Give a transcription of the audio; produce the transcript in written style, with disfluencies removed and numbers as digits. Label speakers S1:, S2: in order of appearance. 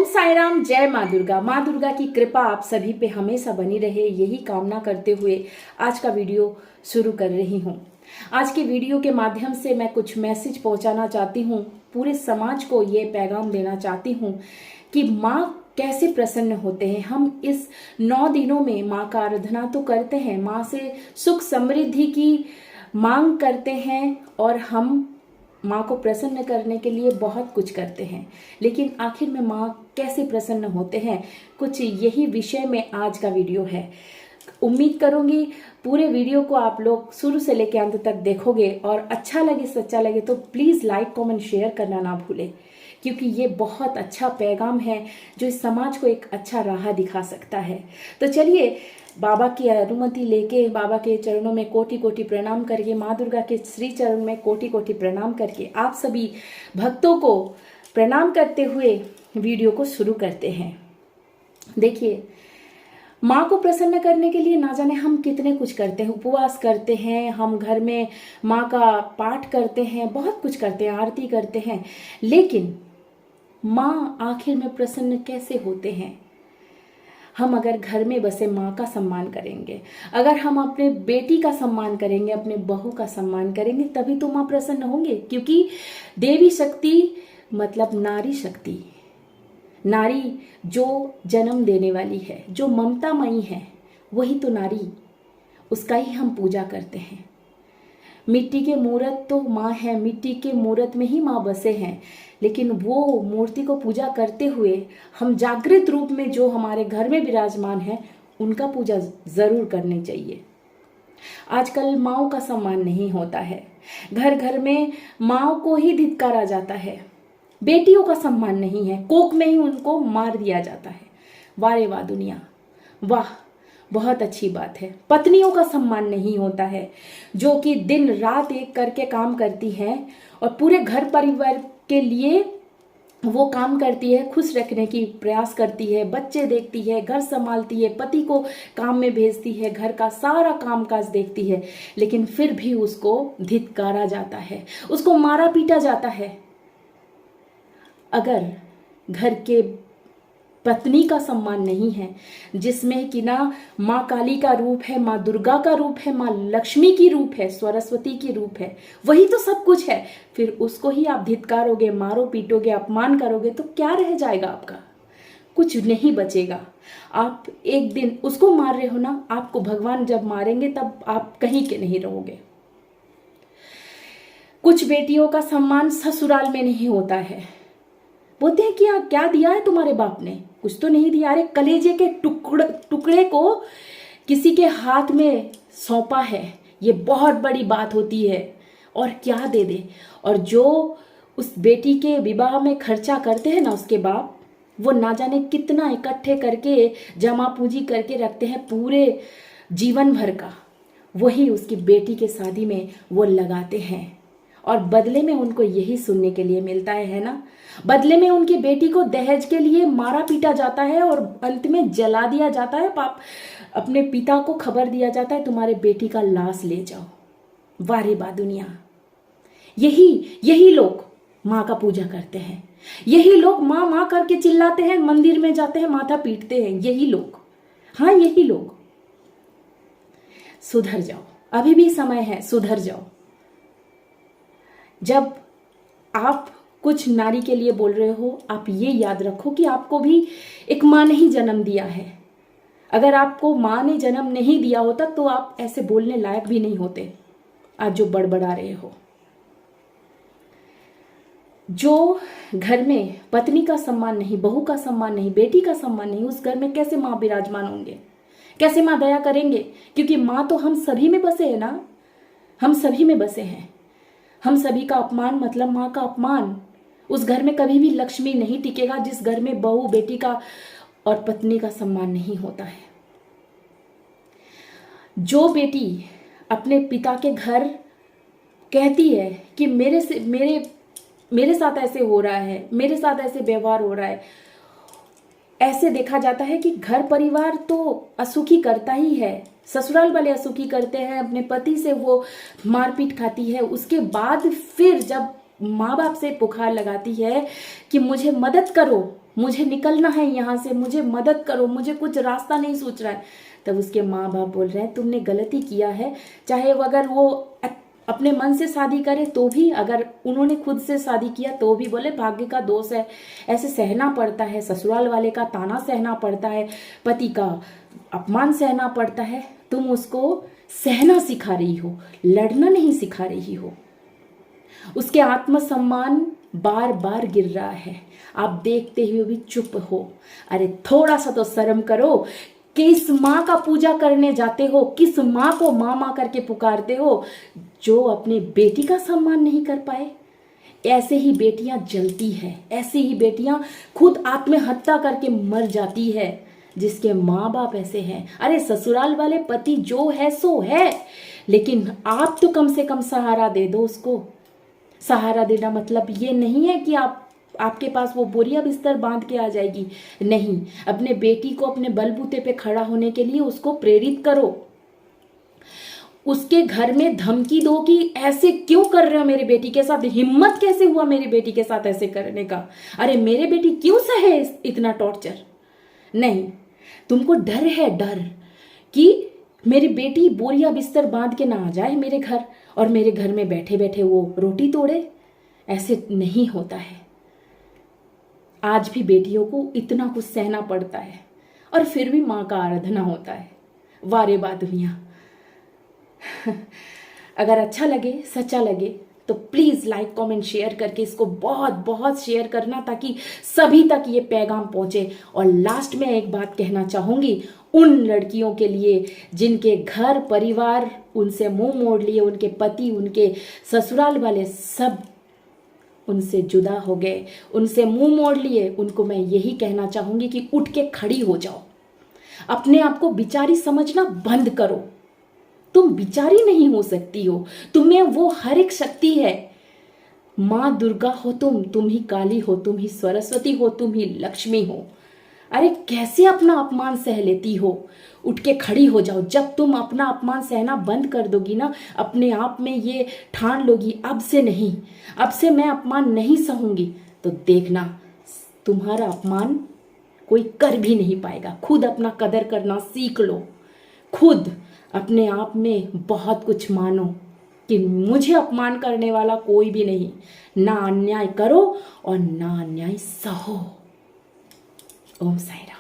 S1: साईं राम। जय माँ दुर्गा की कृपा आप सभी पे हमेशा बनी रहे, यही कामना करते हुए आज का वीडियो शुरू कर रही हूँ। आज के वीडियो के माध्यम से मैं कुछ मैसेज पहुंचाना चाहती हूँ, पूरे समाज को ये पैगाम देना चाहती हूँ कि माँ कैसे प्रसन्न होते हैं। हम इस 9 दिनों में माँ का आराधना तो करते हैं, माँ से सुख समृद्धि की मांग करते हैं और हम माँ को प्रसन्न करने के लिए बहुत कुछ करते हैं, लेकिन आखिर में माँ कैसे प्रसन्न होते हैं, कुछ यही विषय में आज का वीडियो है। उम्मीद करूंगी पूरे वीडियो को आप लोग शुरू से लेकर अंत तक देखोगे और अच्छा लगे सच्चा लगे तो प्लीज़ लाइक कमेंट शेयर करना ना भूलें, क्योंकि ये बहुत अच्छा पैगाम है जो इस समाज को एक अच्छा राह दिखा सकता है। तो चलिए बाबा की अनुमति लेके, बाबा के चरणों में कोटि कोटि प्रणाम करके, माँ दुर्गा के श्री चरण में कोटि कोटि प्रणाम करके आप सभी भक्तों को प्रणाम करते हुए वीडियो को शुरू करते हैं। देखिए, माँ को प्रसन्न करने के लिए ना जाने हम कितने कुछ करते हैं, उपवास करते हैं, हम घर में माँ का पाठ करते हैं, बहुत कुछ करते हैं, आरती करते हैं, लेकिन माँ आखिर में प्रसन्न कैसे होते हैं? हम अगर घर में बसे माँ का सम्मान करेंगे, अगर हम अपने बेटी का सम्मान करेंगे, अपने बहू का सम्मान करेंगे, तभी तो माँ प्रसन्न होंगे। क्योंकि देवी शक्ति मतलब नारी शक्ति, नारी जो जन्म देने वाली है, जो ममतामयी है, वही तो नारी, उसका ही हम पूजा करते हैं। मिट्टी के मूर्त तो माँ है, मिट्टी के मूर्त में ही माँ बसे हैं, लेकिन वो मूर्ति को पूजा करते हुए हम जागृत रूप में जो हमारे घर में विराजमान है उनका पूजा जरूर करनी चाहिए। आजकल माँओं का सम्मान नहीं होता है, घर घर में माँओं को ही धिक्कारा जाता है, बेटियों का सम्मान नहीं है, कोख में ही उनको मार दिया जाता है। वाह रे वाह दुनिया, वाह, बहुत अच्छी बात है। पत्नियों का सम्मान नहीं होता है, जो कि दिन रात एक करके काम करती हैं और पूरे घर परिवार के लिए वो काम करती है, खुश रखने की प्रयास करती है, बच्चे देखती है, घर संभालती है, पति को काम में भेजती है, घर का सारा कामकाज देखती है, लेकिन फिर भी उसको धिक्कारा जाता है, उसको मारा पीटा जाता है। अगर घर के पत्नी का सम्मान नहीं है, जिसमें कि ना माँ काली का रूप है, माँ दुर्गा का रूप है, माँ लक्ष्मी की रूप है, सरस्वती की रूप है, वही तो सब कुछ है, फिर उसको ही आप धिक्कारोगे, मारो पीटोगे, अपमान करोगे तो क्या रह जाएगा आपका? कुछ नहीं बचेगा। आप एक दिन उसको मार रहे हो ना, आपको भगवान जब मारेंगे तब आप कहीं के नहीं रहोगे। कुछ बेटियों का सम्मान ससुराल में नहीं होता है, बोलते हैं कि क्या दिया है तुम्हारे बाप ने? कुछ तो नहीं दिया। अरे कलेजे के टुकड़े को किसी के हाथ में सौंपा है, ये बहुत बड़ी बात होती है। और क्या दे दे। और जो उस बेटी के विवाह में खर्चा करते हैं ना उसके बाप, वो ना जाने कितना इकट्ठे करके जमा पूंजी करके रखते हैं पूरे जीवन भर का, वही उसकी बेटी के शादी में वो लगाते हैं और बदले में उनको यही सुनने के लिए मिलता है ना। बदले में उनकी बेटी को दहेज के लिए मारा पीटा जाता है और अंत में जला दिया जाता है। पाप अपने पिता को खबर दिया जाता है, तुम्हारे बेटी का लाश ले जाओ। वाह रे वाह दुनिया, यही लोग माँ का पूजा करते हैं, यही लोग माँ माँ करके चिल्लाते हैं, मंदिर में जाते हैं, माथा पीटते हैं, यही लोग, हाँ यही लोग। सुधर जाओ, अभी भी समय है, सुधर जाओ। जब आप कुछ नारी के लिए बोल रहे हो, आप ये याद रखो कि आपको भी एक माँ ने ही जन्म दिया है। अगर आपको माँ ने जन्म नहीं दिया होता तो आप ऐसे बोलने लायक भी नहीं होते आज जो बड़बड़ा रहे हो। जो घर में पत्नी का सम्मान नहीं, बहू का सम्मान नहीं, बेटी का सम्मान नहीं, उस घर में कैसे माँ विराजमान होंगे, कैसे माँ दया करेंगे? क्योंकि माँ तो हम सभी में बसे है ना, हम सभी में बसे हैं। हम सभी का अपमान मतलब माँ का अपमान। उस घर में कभी भी लक्ष्मी नहीं टिकेगा जिस घर में बहू, बेटी का और पत्नी का सम्मान नहीं होता है। जो बेटी अपने पिता के घर कहती है कि मेरे साथ ऐसे हो रहा है, मेरे साथ ऐसे व्यवहार हो रहा है, ऐसे देखा जाता है कि घर परिवार तो असुखी करता ही है, ससुराल वाले असुखी करते हैं, अपने पति से वो मारपीट खाती है। उसके बाद फिर जब माँ बाप से पुकार लगाती है कि मुझे मदद करो, मुझे निकलना है यहाँ से, मुझे मदद करो, मुझे कुछ रास्ता नहीं सूझ रहा है। तब उसके माँ बाप बोल रहे हैं तुमने गलती किया है, चाहे अगर वो अपने मन से शादी करे तो भी, अगर उन्होंने खुद से शादी किया तो भी, बोले भाग्य का दोष है, ऐसे सहना पड़ता है, ससुराल वाले का ताना सहना पड़ता है, पति का अपमान सहना पड़ता है। तुम उसको सहना सिखा रही हो, लड़ना नहीं सिखा रही हो। उसके आत्मसम्मान बार बार गिर रहा है, आप देखते हुए भी चुप हो। अरे थोड़ा सा तो शर्म करो, किस माँ का पूजा करने जाते हो, किस माँ को माँ माँ करके पुकारते हो जो अपने बेटी का सम्मान नहीं कर पाए। ऐसे ही बेटियां जलती है, ऐसे ही बेटियां खुद आत्महत्या करके मर जाती है जिसके माँ बाप ऐसे हैं। अरे ससुराल वाले पति जो है सो है, लेकिन आप तो कम से कम सहारा दे दो उसको। सहारा देना मतलब ये नहीं है कि आपके पास वो बोरिया बिस्तर बांध के आ जाएगी, नहीं। अपने बेटी को अपने बलबूते पे खड़ा होने के लिए उसको प्रेरित करो। उसके घर में धमकी दो कि ऐसे क्यों कर रहे हो मेरी बेटी के साथ, हिम्मत कैसे हुआ मेरी बेटी के साथ ऐसे करने का, अरे मेरे बेटी क्यों सहे इतना टॉर्चर। नहीं, तुमको डर है, डर कि मेरी बेटी बोरिया बिस्तर बांध के ना आ जाए मेरे घर और मेरे घर में बैठे बैठे वो रोटी तोड़े। ऐसे नहीं होता है। आज भी बेटियों को इतना कुछ सहना पड़ता है और फिर भी माँ का आराधना होता है। वारे बा दुनिया। अगर अच्छा लगे, सच्चा लगे तो प्लीज़ लाइक कमेंट शेयर करके इसको बहुत बहुत शेयर करना ताकि सभी तक ये पैगाम पहुँचे। और लास्ट में एक बात कहना चाहूँगी उन लड़कियों के लिए जिनके घर परिवार उनसे मुंह मोड़ लिए, उनके पति, उनके ससुराल वाले सब उनसे जुदा हो गए, उनसे मुंह मोड़ लिए, उनको मैं यही कहना चाहूँगी कि उठ के खड़ी हो जाओ। अपने आप को बिचारी समझना बंद करो। तुम बिचारी नहीं हो सकती हो, तुम्हें वो हर एक शक्ति है। माँ दुर्गा हो तुम ही काली हो, तुम ही सरस्वती हो, तुम ही लक्ष्मी हो। अरे कैसे अपना अपमान सह लेती हो, उठ के खड़ी हो जाओ। जब तुम अपना अपमान सहना बंद कर दोगी ना, अपने आप में ये ठान लोगी अब से नहीं, अब से मैं अपमान नहीं सहूंगी, तो देखना तुम्हारा अपमान कोई कर भी नहीं पाएगा। खुद अपना कदर करना सीख लो, खुद अपने आप में बहुत कुछ मानो कि मुझे अपमान करने वाला कोई भी नहीं। ना अन्याय करो और ना अन्याय सहो। ओम साई राम।